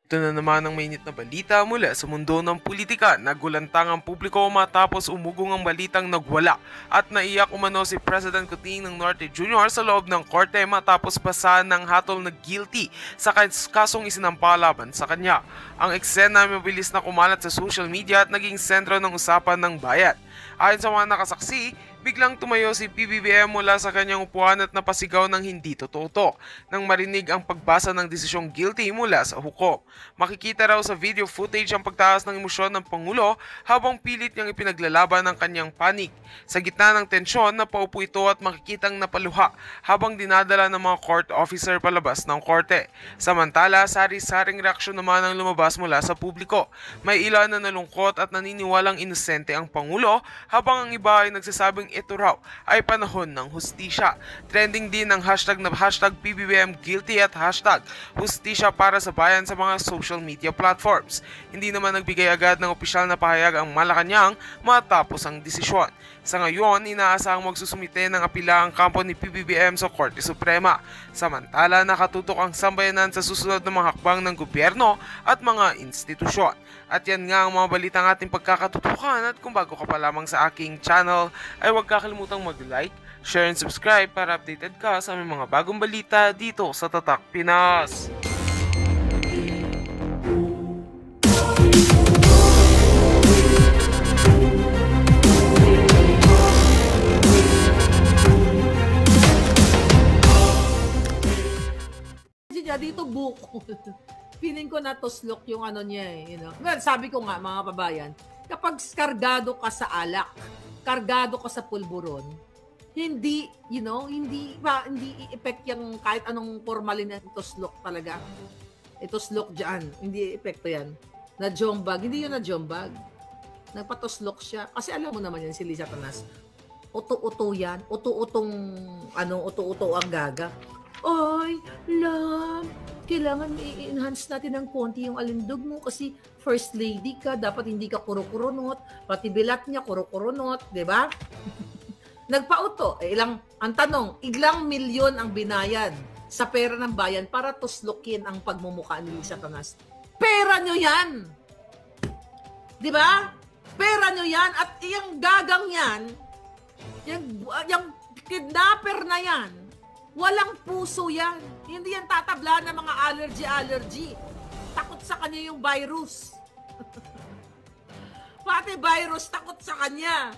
Ito na naman ang mainit na balita mula sa mundo ng politika. Nagulantang ang publiko matapos umugong ang balitang nagwala at naiyak umano si President Coting ng Norte Jr. sa loob ng korte matapos basahan ng hatol na guilty sa kasong isinampa laban sa kanya. Ang eksena mabilis na kumalat sa social media at naging sentro ng usapan ng bayan. Ayon sa mga nakasaksi, biglang tumayo si PBBM mula sa kanyang upuan at napasigaw ng hindi totoo nang marinig ang pagbasa ng desisyong guilty mula sa hukom. Makikita raw sa video footage ang pagtaas ng emosyon ng Pangulo habang pilit niyang ipinaglalaban ang kanyang panig. Sa gitna ng tensyon, napaupo ito at makikitang napaluha habang dinadala ng mga court officer palabas ng korte. Samantala, sari-saring reaksyon naman ang lumabas mula sa publiko. May ilan na nalungkot at naniniwalang inosente ang Pangulo habang ang iba ay nagsasabing ito raw ay panahon ng hustisya. Trending din ang hashtag na hashtag PBBM guilty at hashtag hustisya para sa bayan sa mga social media platforms. Hindi naman nagbigay agad ng opisyal na pahayag ang Malacanang matapos ang desisyon. Sa ngayon, inaasahang magsusumite ng apila ang kampo ni PBBM sa Korte Suprema. Samantala, nakatutok ang sambayanan sa susunod na mga hakbang ng gobyerno at mga institusyon. At yan nga ang mga balitang ating pagkakatutukan at kung bago ka pa lamang sa aking channel ay huwag kakalimutang mag-like, share and subscribe para updated ka sa aming mga bagong balita dito sa Tatak Pinas. Dito bukol. Feeling ko natuslok yung ano niya eh. Well, sabi ko nga mga kabayan, kapag kargado ka sa alak, kargado ka sa pulburon, hindi, hindi i-effect yung kahit anong formalin na tuslok talaga. Ituslok dyan. Hindi epekto yan. Na jombag. Hindi yun na jombag. Nagpatuslok siya. Kasi alam mo naman yan si Liza Tanas. Uto-uto yan. Uto-uto ang gaga. Oy, love, kailangan i-enhance natin ng konti yung alindog mo kasi first lady ka, dapat hindi ka kuro-kurunot, pati bilat niya kuro-kurunot, di ba? Nagpauto. Ang tanong, ilang milyon ang binayad sa pera ng bayan para tuslukin ang pagmumukha ni Liza Tanas? Pera nyo yan! Di ba? Pera nyo yan at yung gagang yan, yung kidnapper na yan, walang puso yan. Hindi yan tatabla ng mga allergy. Takot sa kanya yung virus. Pati virus, takot sa kanya.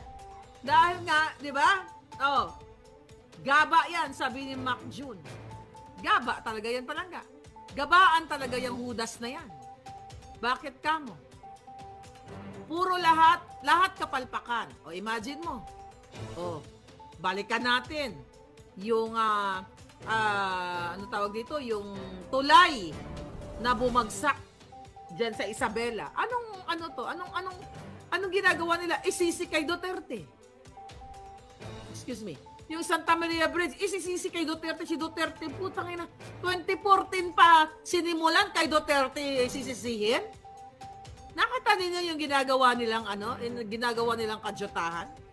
Dahil nga, di ba? Gaba yan, sabi ni Mac June. Gaba talaga yan palangga. Gabaan talaga yung hudas na yan. Bakit ka mo? Puro lahat kapalpakan. O imagine mo. Balikan natin yung ano tawag dito, yung tulay na bumagsak diyan sa Isabela. Anong ginagawa nila? Isisi kay Duterte. Excuse me. Yung Santa Maria Bridge, isisisi kay Duterte. Si Duterte, putang ina, 2014 pa sinimulan kay Duterte sisisihin. Nakita niyo yung ginagawa nilang kadyutahan?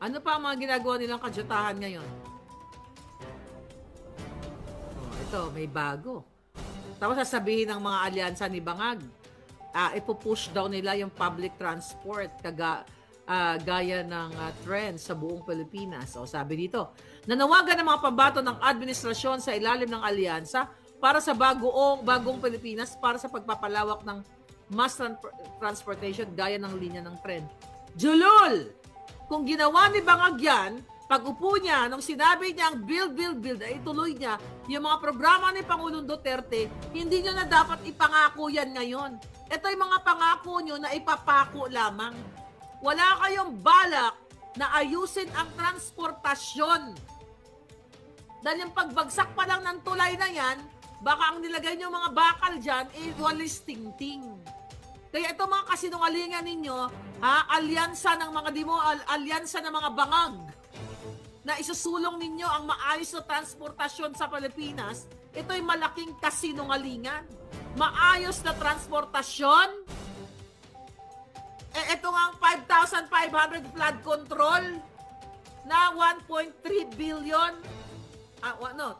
Ano pa ang mga ginagawa nilang kadyutahan ngayon? Ito, may bago. Tapos sasabihin ng mga alyansa ni Bangag, ipupush daw nila yung public transport gaya ng trend sa buong Pilipinas. O sabi dito, nanawagan ng mga pambato ng administrasyon sa ilalim ng alyansa para sa bagong Pilipinas para sa pagpapalawak ng mass transportation gaya ng linya ng tren. Julul! Kung ginawa ni Bangag yan, pag-upo niya, nung sinabi niya ang build, ay ituloy niya, yung mga programa ni Pangulong Duterte, hindi nyo na dapat ipangako yan ngayon. Ito yung mga pangako nyo na ipapako lamang. Wala kayong balak na ayusin ang transportasyon. Dahil yung pagbagsak pa lang ng tulay na yan, baka ang nilagay nyo mga bakal dyan, walis ting-ting. Kaya ito mga kasinungalingan ninyo, alyansa ng mga bangag na isusulong ninyo ang maayos na transportasyon sa Pilipinas, ito'y malaking kasinungalingan. Maayos na transportasyon? Ito nga ang 5,500 flood control na 1.3 billion.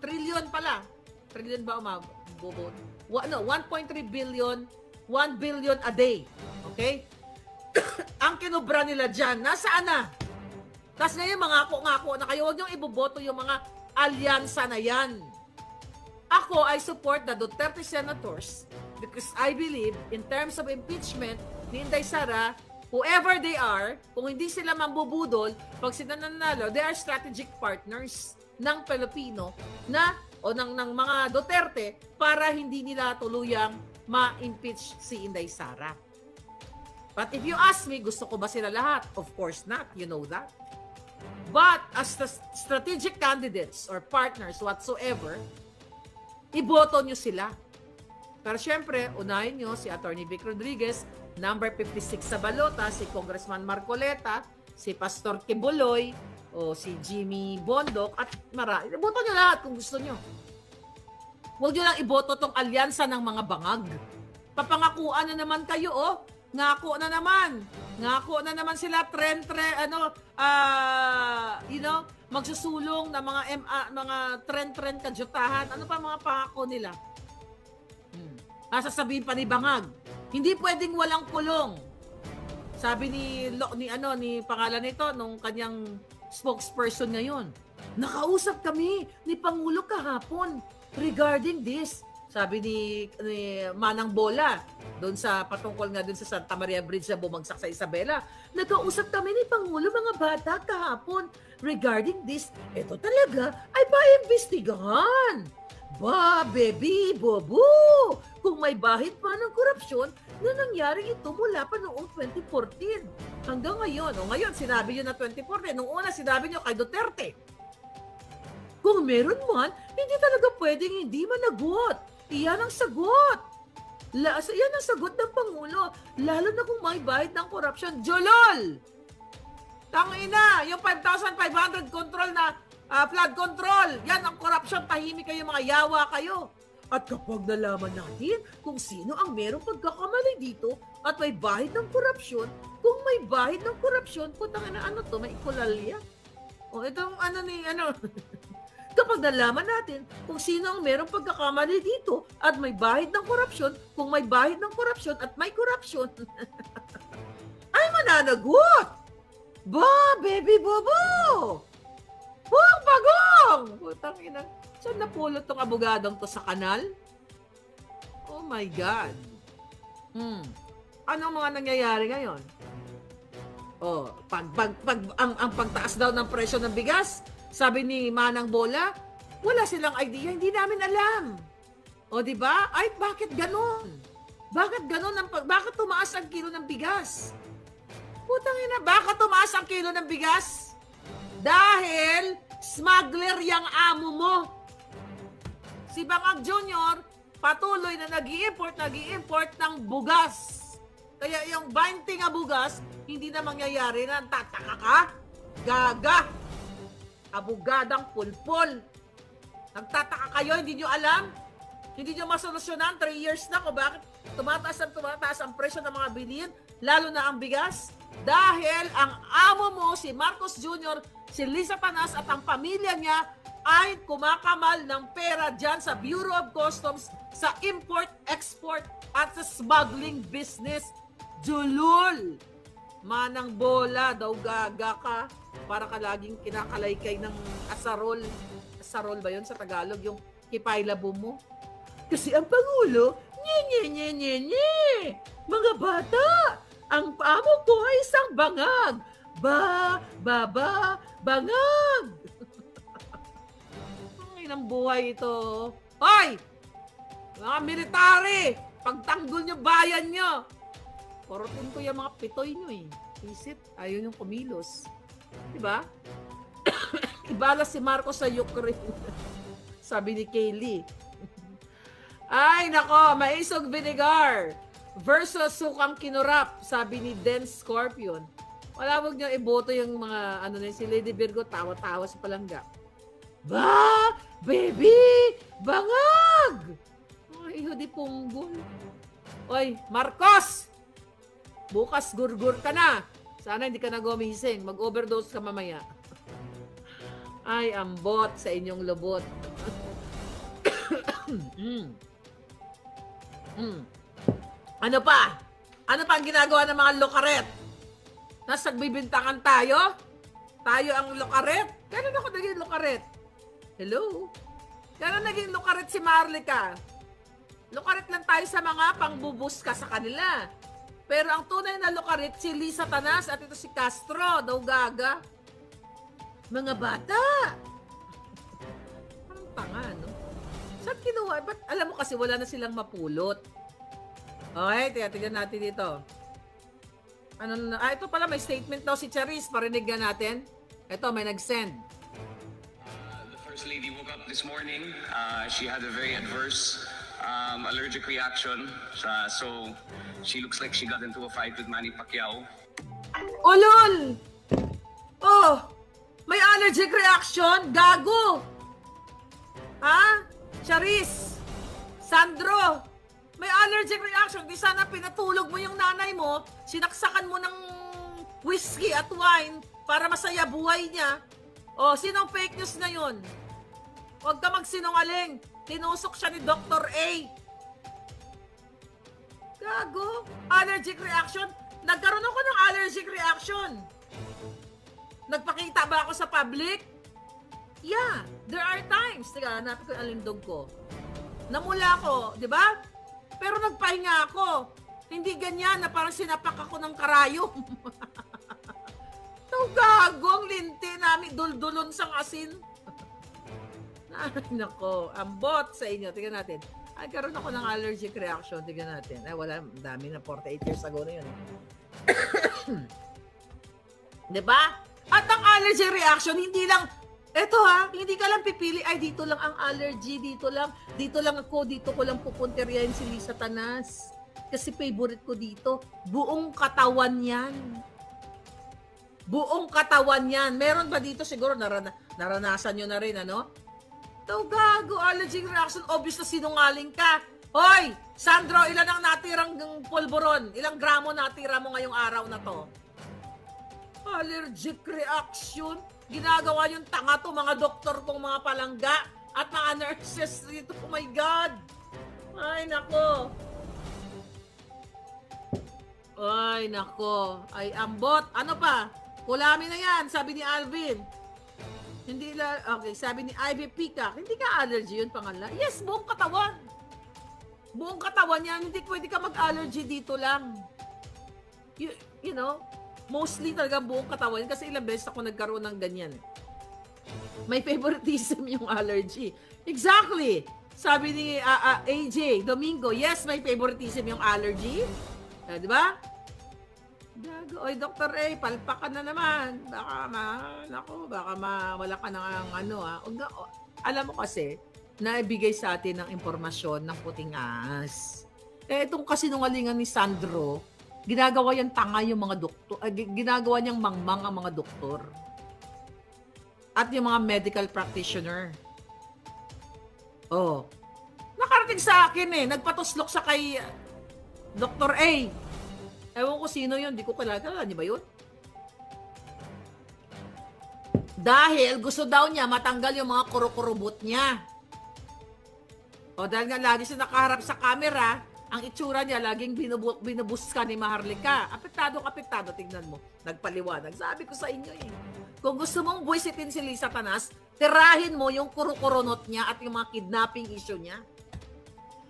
trillion pala. Trillion ba umabobot? 1.3 billion, 1 billion a day. Okay? Ang kinubra nila dyan, nasaan na? Tapos ngayon, ngako na kayo, huwag niyong iboboto yung mga alyansa na yan. Ako, I support the Duterte senators because I believe in terms of impeachment ni Inday Sara, whoever they are, kung hindi sila mambubudol, pag sila nanalo, they are strategic partners ng Pilipino o ng mga Duterte para hindi nila tuluyang ma-impeach si Inday Sara. But if you ask me, gusto ko ba sila lahat? Of course not, you know that. But as the strategic candidates or partners whatsoever, iboto nyo sila. Pero syempre, unahin nyo si Atty. Vic Rodriguez, number 56 sa balota, si Congressman Marcoleta, si Pastor Kibuloy, o si Jimmy Bondok, at marami. Iboto nyo lahat kung gusto nyo. Huwag nyo lang iboto tong alyansa ng mga bangag. Papangakuan na naman kayo, oh. Ngako na naman sila magsusulong na mga tren kadyutahan. Ano pa mga pangako nila? Sasabihin pa ni Bangag, hindi pwedeng walang kulong. Sabi ni pangalan nito nung kanyang spokesperson ngayon. Nakausap kami ni Pangulo kahapon regarding this. Sabi ni Manang Bola, doon sa patungkol nga doon sa Santa Maria Bridge na bumagsak sa Isabela. Nagkausap kami ni Pangulo mga bata kahapon regarding this. Ito talaga ay maimbestigahan. Ba, baby, bobo! Kung may bahid pa ng korupsyon na nangyari ito mula pa noong 2014. Hanggang ngayon. O ngayon, sinabi nyo na 2014. Nung una, sinabi nyo kay Duterte. Kung meron man, hindi talaga pwedeng hindi managot. Iyan ang sagot. Iyan ang sagot ng Pangulo. Lalo na kung may bahid ng korupsyon. Jolol! Tangina, yung 5,500 control na flood control. Yan ang korupsyon. Tahimik kayo, mga yawa kayo. At kapag nalaman natin kung sino ang merong pagkakamali dito at may bahid ng korupsyon, kung may bahid ng korupsyon, putang ina, ano to, may ikulalya? O itong kapag nalaman natin kung sino ang merong pagkakamali dito at may bahid ng korupsyon, kung may bahid ng korupsyon at may korupsyon, ay mananagot! Ba, baby bobo! Huwag bagong! Putang ina. Saan napulot tong abogadong to sa kanal? Oh my God. Ano mga nangyayari ngayon? Oh, ang pagtaas daw ng presyo ng bigas, sabi ni Manang Bola, wala silang idea, hindi namin alam. O di ba? Ay, bakit ganon? Bakit ganon? Bakit tumaas ang kilo ng bigas? Putang ina, bakit tumaas ang kilo ng bigas? Dahil smuggler yang amo mo. Si Bangag Jr. patuloy na nag-i-import ng bugas. Kaya yung 20 nga bugas, hindi na mangyayari na. Tataka ka? Gaga! Abogadang pulpol. Nagtataka kayo, hindi nyo alam? Hindi nyo masolusyonan, 3 years na kung bakit tumataas ang presyo ng mga bilihin, lalo na ang bigas. Dahil ang amo mo, si Marcos Jr., si Lisa Panas at ang pamilya niya ay kumakamal ng pera dyan sa Bureau of Customs, sa import-export at sa smuggling business. Julul! Manang Bola, daw gaga ka. Para ka laging kinakalaykay ng asarol. Asarol ba yun sa Tagalog? Yung kipaylabo mo? Kasi ang Pangulo, nye. Mga bata, ang amo ko ay isang bangag. Bangag. Ay, ng buhay ito. Hoy! Mga military, pagtanggol nyo bayan nyo. Porotin ko yung mga pitoy nyo eh. Isit, ayaw yung kumilos. Diba? Ibala si Marcos sa Ukraine. Sabi ni Kaylee. Ay, nako, maisog vinegar versus sukang kinurap, sabi ni Den Scorpion. Wala, wag niyo iboto yung mga, si Lady Virgo, tawa-tawa sa palangga. Ba, baby, bangag! Ay, di punggol. Oy, Marcos! Bukas gurgur ka na. Sana hindi ka na gumising. Mag-overdose ka mamaya. Ay, ambot sa inyong lubot. Ano pa? Ano pa ang ginagawa ng mga lokaret? Nasagbibintangan tayo? Tayo ang lokaret? Kailan ako naging lokaret? Hello? Kailan naging lokaret si Marlica? Lokaret lang tayo sa mga pangbubuska sa kanila. Pero ang tunay na lokaret, si Lisa Tanas at ito si Castro, daw gaga. Mga bata! Parang tanga, no? Saan kinuha? Ba't alam mo kasi wala na silang mapulot? Okay, tingnan natin dito. Ano na? Ito pala, may statement daw si Charis. Parinig na natin. Ito, may nag-send. The First Lady woke up this morning. She had a very adverse allergic reaction. So she looks like she got into a fight with Manny Pacquiao. Oh, lol! Oh! May allergic reaction? Gago! Ha? Charis! Sandro! May allergic reaction. Di sana pinatulog mo yung nanay mo, sinaksakan mo ng whiskey at wine para masaya buhay niya. O, sinong fake news na yun? Huwag ka magsinungaling. Tinusok siya ni Dr. A. Gago. Allergic reaction? Nagkaroon ako ng allergic reaction. Nagpakita ba ako sa public? Yeah, there are times. Tiga, hanapin ko yung alindog ko. Namula ako, di ba? Pero nagpahinga ako. Hindi ganyan na parang sinapak ako ng karayom. Ito gago, ang linti namin, duldulon sang asin. Ay, nako, ambot sa inyo. Tingnan natin. Ay, karoon ako ng allergic reaction. Tingnan natin. Ay, wala, dami na, 48 years ago na yun. Diba? At ang allergic reaction, hindi lang, eto ha, hindi ka lang pipili, ay dito lang ang allergy, dito lang ako, dito ko lang pupunteriyahin si Lisa Tanas. Kasi favorite ko dito. Buong katawan yan. Buong katawan yan. Meron ba dito siguro, naranasan nyo na rin, ano? Ito, gago, allergic reaction, obvious na sinungaling ka. Hoy, Sandro, ilan ang natirang polvoron? Ilang gramo natira mo ngayong araw na to? Allergic reaction? Ginagawa yung tanga to, mga doktor kong mga palangga at mga nurses dito. Oh my God! Ay, nako. Ay, nako. Ay, ambot. Ano pa? Kulami na yan, sabi ni Alvin. Hindi okay, sabi ni Ivy Peacock, hindi ka allergy yun pangalan? Yes, buong katawan. Buong katawan yan, hindi pwede ka mag-allergy dito lang. You know, mostly talaga buong katawan kasi ilang beses ako nagkaroon ng ganyan. May favoritism yung allergy. Exactly. Sabi ni AJ Domingo, yes, may favoritism yung allergy. Di ba? Gago. Oy, Dr. A, palpakan na naman. Baka wala ka ng ano ha. Alam mo kasi, naibigay sa atin ng impormasyon ng puting ahas. Itong kasinungalingan ni Sandro, ginagawa yung tanga yung mga doktor, ginagawa niyang mangmang ang mga doktor. At yung mga medical practitioner. Oh. Nakarating sa akin nagpatuslok sa kay Dr. A. Ewan ko sino yun, di ko kilala. Niyo ba yun? Dahil gusto daw niya matanggal yung mga kuro-kurubot niya. O dahil nga lagi siya nakaharap sa camera, ang itsura niya laging binubuska ni Maharlika. Apektado, tignan mo. Nagpaliwanag. Sabi ko sa inyo Kung gusto mong buwisitin si Lisa Tanas, tirahin mo yung kuro-kurunot niya at yung mga kidnapping issue niya.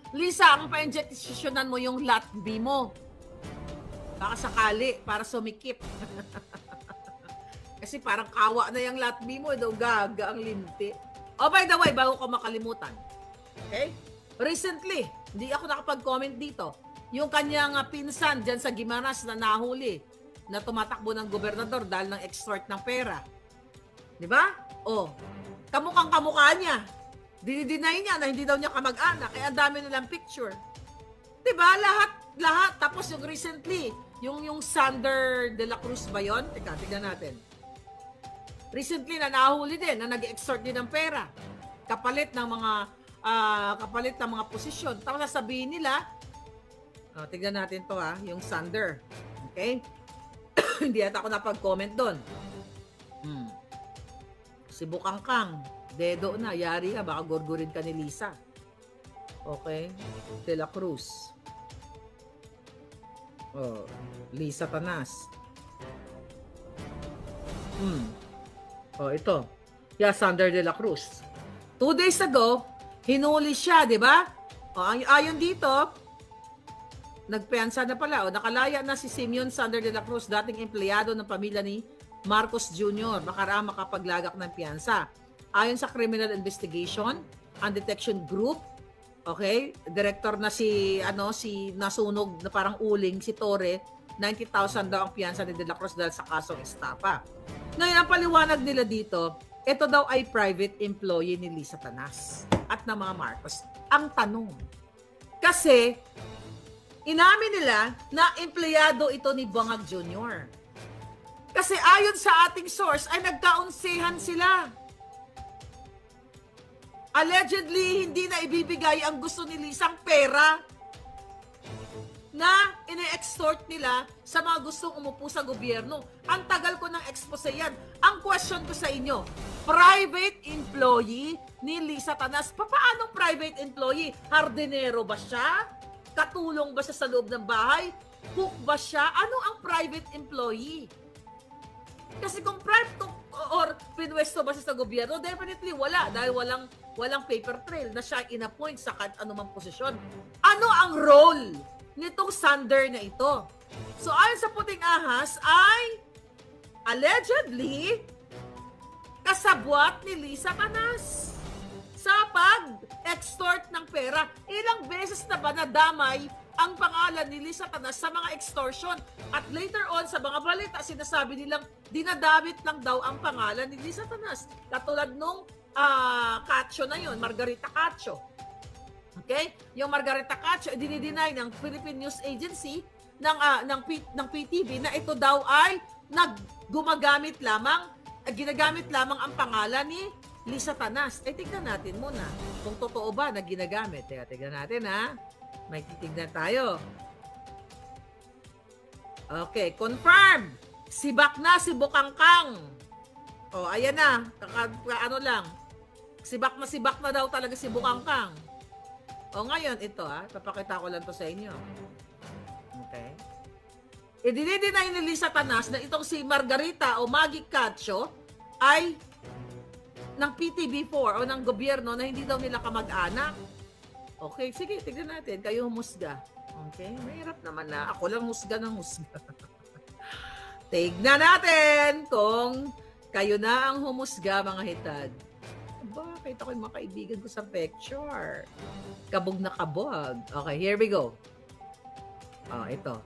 Lisa, ang pa-injectionan mo yung lat B mo. Baka sakali, para sumikip. Kasi parang kawa na yung lat B mo, daw gaga ang linti. Oh, by the way, bago ko makalimutan. Okay? Recently, hindi ako nakapag-comment dito. Yung kanyang pinsan dyan sa Guimaras na nahuli, na tumatakbo ng gobernador dahil ng extort ng pera. Di ba? Oh, kamukhang-kamukha niya. Dinideny niya na hindi daw niya kamag-anak, kaya ang dami nilang picture. Di ba? Lahat. Tapos yung recently, yung Sander de la Cruz ba yun? Teka, tignan natin. Recently na nahuli din, na nag-extort din ng pera. Kapalit ng mga posisyon. Tapos sasabihin nila, tignan natin to yung Sander. Okay? Hindi ata ako napag-comment doon. Si Bukangkang, dedo na, yari ka, baka gurgurin ka ni Lisa. Okay? De La Cruz. Oh, Lisa Tanas. Oh, ito. Sander de la Cruz. 2 days ago, hinuli siya, di ba? Oh, ayon dito, nagpiansa na pala. O, nakalaya na si Simeon Sander de la Cruz, dating empleyado ng pamilya ni Marcos Jr. Baka makapaglagak ng piansa. Ayon sa Criminal Investigation and Detection Group, okay, director na si nasunog na parang uling, si Torre, 90,000 daw ang piyansa ni De La Cruz dahil sa kasong estafa. Ngayon, ang paliwanag nila dito, ito daw ay private employee ni Lisa Tanas at ng mga Marcos. Ang tanong, kasi inamin nila na empleyado ito ni Bangag Jr. Kasi ayon sa ating source ay nagkaunsehan sila. Allegedly, hindi na ibibigay ang gusto ni Lisang pera na ine-extort nila sa mga gustong umupo sa gobyerno. Ang tagal ko ng expose yan. Ang question ko sa inyo, private employee ni Lisa Tanas. Paano private employee? Hardinero ba siya? Katulong ba siya sa loob ng bahay? Cook ba siya? Ano ang private employee? Kasi kung private or pinwesto ba siya sa gobyerno, definitely wala. Dahil walang paper trail na siya in-appoint sa anumang posisyon. Ano ang role nitong Sander na ito? So ayon sa Puting Ahas ay allegedly kasabwat ni Lisa Tanas sa pag-extort ng pera. Ilang beses na ba nadamay ang pangalan ni Lisa Tanas sa mga extortion? At later on sa mga balita, sinasabi nilang dinadamit lang daw ang pangalan ni Lisa Tanas. Katulad nung Cacho na yun, Margarita Cacho. Okay? Yung Margarita Cacho, dinideny ng Philippine News Agency ng PTV na ito daw ay ginagamit lamang ang pangalan ni Lisa Tanas. Tignan natin muna kung totoo ba na ginagamit. Tignan natin ha. May titignan tayo. Okay, confirm. Sibak na si Bukangkang. Oh, ayan na. Ano lang. Sibak na daw talaga si Bukangkang. O ngayon, ito papakita ko lang to sa inyo. Okay. Dinideny ni Lisa Tanas na itong si Margarita o Maggie Cacho ay ng PTV4 o ng gobyerno na hindi daw nila kamag-anak. Okay, sige, tignan natin. Kayo humusga. Okay, mahirap naman na. Ako lang husga ng husga. Tignan natin kung kayo na ang humusga, mga hitad. Bakit ako yung mga kaibigan ko sa picture? Kabog na kabog. Okay, here we go. Ito.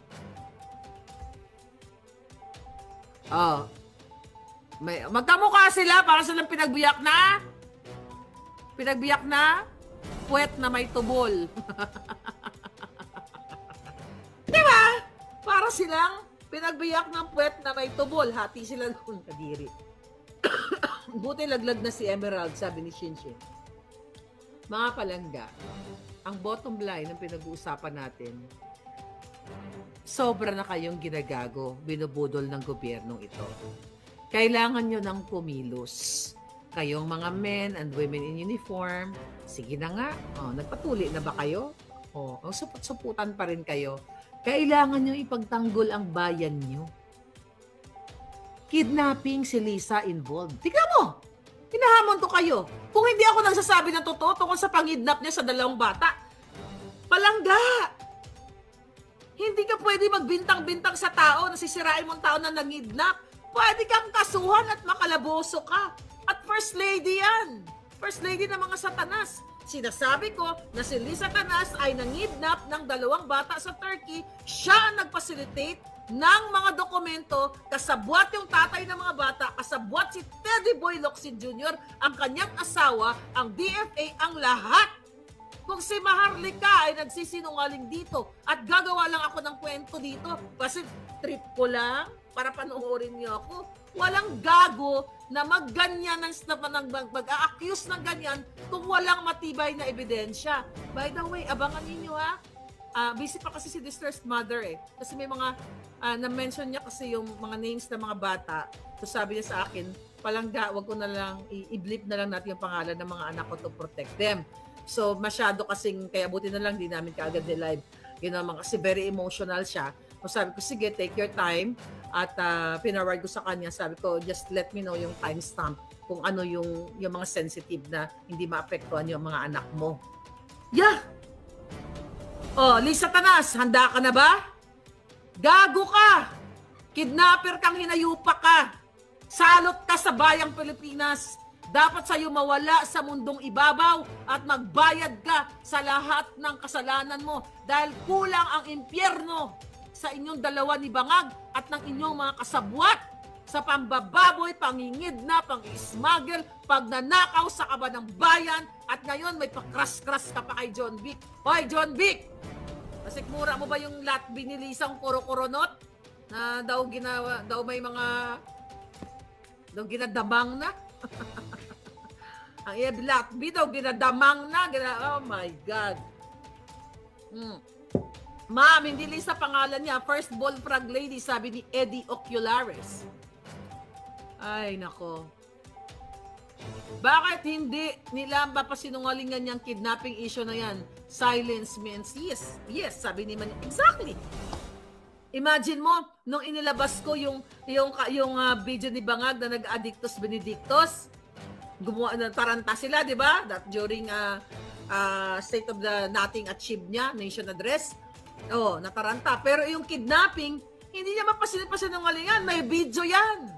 Magkamukha sila para silang pinagbiyak na puwet na may tubol. Diba? Para silang pinagbiyak ng puwet na may tubol. Hati sila doon, kadiri. Buti laglag na si Emerald, sabi ni Shinshin. Mga palangga, ang bottom line ng pinag-uusapan natin, sobra na kayong ginagago, binubudol ng gobyernong ito. Kailangan nyo ng kumilos. Kayong mga men and women in uniform, sige na nga, nagpatuli na ba kayo? Suput-suputan pa rin kayo. Kailangan nyo ipagtanggol ang bayan nyo. Kidnapping si Lisa involved. Tignan mo! Hinahamon ko kayo. Kung hindi ako nagsasabi ng totoo tungkol sa pangidnap niya sa 2 bata, palangga! Hindi ka pwede magbintang-bintang sa tao na sisirain mong tao na nangidnap. Pwede kang kasuhan at makalaboso ka. At First Lady yan. First Lady ng mga Satanas. Sinasabi ko na si Lisa Tanas ay nangidnap ng 2 bata sa Turkey. Siya ang nag-facilitate ng mga dokumento, kasabwat yung tatay ng mga bata, kasabwat si Teddy Boy Locsin Jr., ang kanyang asawa, ang DFA, ang lahat. Kung si Maharlika ay nagsisinungaling dito at gagawa lang ako ng kwento dito kasi trip ko lang para panoorin niyo ako, walang gago na magganyan mag-a-accuse ng ganyan kung walang matibay na ebidensya. By the way, abangan ninyo busy pa kasi si Distressed Mother Kasi may mga, na-mention niya kasi yung mga names ng mga bata. So sabi niya sa akin, palangga, wag ko na lang, i-blip na lang natin yung pangalan ng mga anak ko to protect them. So, masyado kasing, kaya buti na lang, di namin kaagad ni-live. Kasi very emotional siya. So, sabi ko, sige, take your time. At pinaward ko sa kanya, sabi ko, just let me know yung timestamp kung ano yung mga sensitive na hindi maapektuhan yung mga anak mo. Yeah! Oh, Lisa Tanas, handa ka na ba? Gago ka! Kidnapper kang hinayupa ka! Salot ka sa bayang Pilipinas! Dapat sa'yo mawala sa mundong ibabaw at magbayad ka sa lahat ng kasalanan mo dahil kulang ang impyerno sa inyong dalawa ni Bangag at ng inyong mga kasabwat sa pambababoy, pangingidna, pang-ismagel, pagnanakaw sa kaba ng bayan at ngayon may pakras-kras ka pa kay John Vic. Hoy, John Vic! Masikmura mo ba yung latbi ni Lisang Kuro-Kuronot na daw may mga ginadamang na? Ang latbi daw ginadamang na. Oh my God. Ma'am, hindi Lisa pangalan niya. First bullfrog lady, sabi ni Eddie Oculares. Ay, nako. Bakit hindi nila mapasinungalingan yung kidnapping issue na yan? Silence means yes. Yes, sabi ni Man. Exactly. Imagine mo, nung inilabas ko yung video ni Bangag na nag-addictus benedictus, gumawa ng taranta sila, di ba? That during state of the nothing achieved niya, nation address. Oh, nataranta. Pero yung kidnapping, hindi niya mapasinungalingan. May video yan.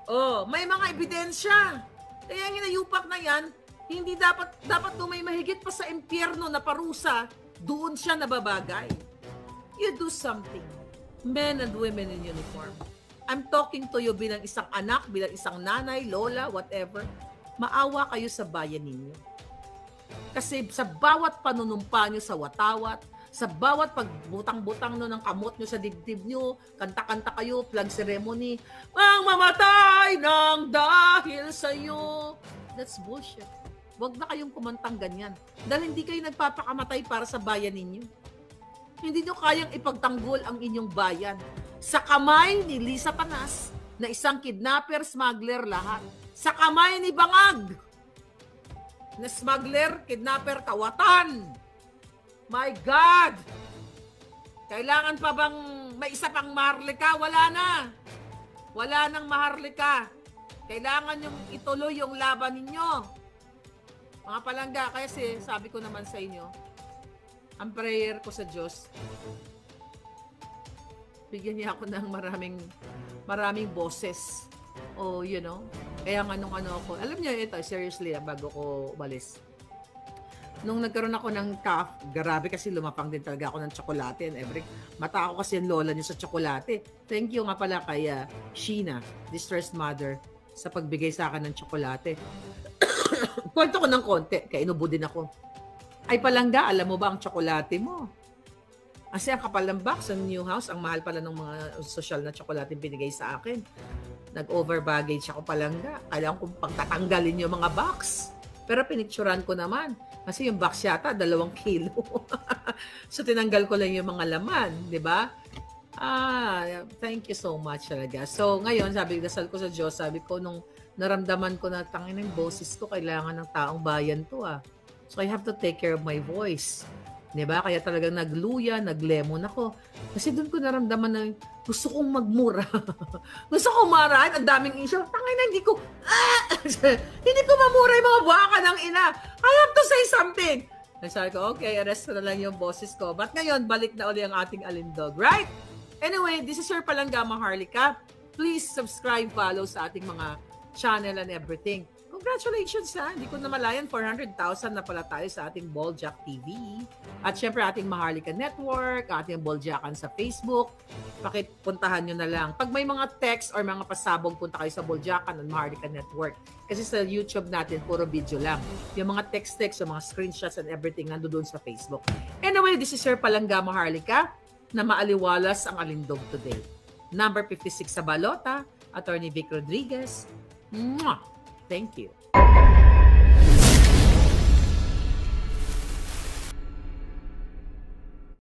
Oh, may mga ebidensya. Kaya yung hinayupak na yan, hindi dapat kung may mahigit pa sa impyerno na parusa, doon siya nababagay. You do something. Men and women in uniform. I'm talking to you bilang isang anak, bilang isang nanay, lola, whatever. Maawa kayo sa bayan ninyo. Kasi sa bawat panunumpa nyo sa watawat, sa bawat pagbutang-butang no ng kamot nyo sa dibdib nyo, kanta-kanta kayo, flag ceremony, ang mamatay ng dahil sa'yo. That's bullshit. Huwag na kayong kumantang ganyan. Dahil hindi kayo nagpapakamatay para sa bayan ninyo. Hindi nyo kayang ipagtanggol ang inyong bayan. Sa kamay ni Lisa Tanas, na isang kidnapper, smuggler lahat. Sa kamay ni Bangag, na smuggler, kidnapper, kawatan. My God! Kailangan pa bang may isa pang maharlika? Wala na. Wala nang maharlika. Kailangan yung ituloy yung laban ninyo. Mga palangga, kasi sabi ko naman sa inyo, ang prayer ko sa Diyos, bigyan niya ako ng maraming boses. O, you know, kaya nga nung ako, alam niyo ito, seriously, bago ko umalis. Nung nagkaroon ako ng cough, grabe kasi lumapang din talaga ako ng tsokolate and every mata ako kasi yung lola niyo sa tsokolate. Thank you nga pala kay Sheena, distressed mother, sa pagbigay sa akin ng tsokolate. Kwento ko ng konti, kaya inubo din ako. Ay palangga, alam mo ba ang tsokolate mo? Kasi ang kapal ng box sa new house, ang mahal pala ng mga social na tsokolate binigay sa akin. Nag-over baggage ako palangga. Kailangan kong pagtatanggalin yung mga box. Pero pinicturan ko naman. Kasi yung box yata, 2 kilo. So, tinanggal ko lang yung mga laman. Di ba? Thank you so much talaga. So, ngayon, dasal ko sa Diyos, sabi ko, nung naramdaman ko na tangin ng boses ko, kailangan ng taong bayan to So, I have to take care of my voice. Di ba? Kaya talagang nagluya, naglemon ako. Kasi doon ko naramdaman na gusto kong magmura. Gusto kong marahan. Ang daming issue. Tangin na, hindi ko mamura yung mga baka ng ina. I have to say something. Sabi ko, okay, arrest na lang yung boses ko. But ngayon, balik na uli ang ating alindog. Right? Anyway, this is your Palangga Maharlika. Please subscribe, follow sa ating mga channel and everything. Congratulations hindi ko namalayan, 400,000 na pala tayo sa ating Balljack TV. At syempre ating Maharlika Network, ating Balljackan sa Facebook. Pakipuntahan nyo na lang. Pag may mga text or mga pasabog, punta kayo sa Balljackan at Maharlika Network. Kasi sa YouTube natin, puro video lang. Yung mga text, yung mga screenshots and everything nandoon sa Facebook. Anyway, this is your Palangga Maharlika na maaliwalas ang alindog today. Number 56 sa balota, Attorney Vic Rodriguez. Mwah! Thank you.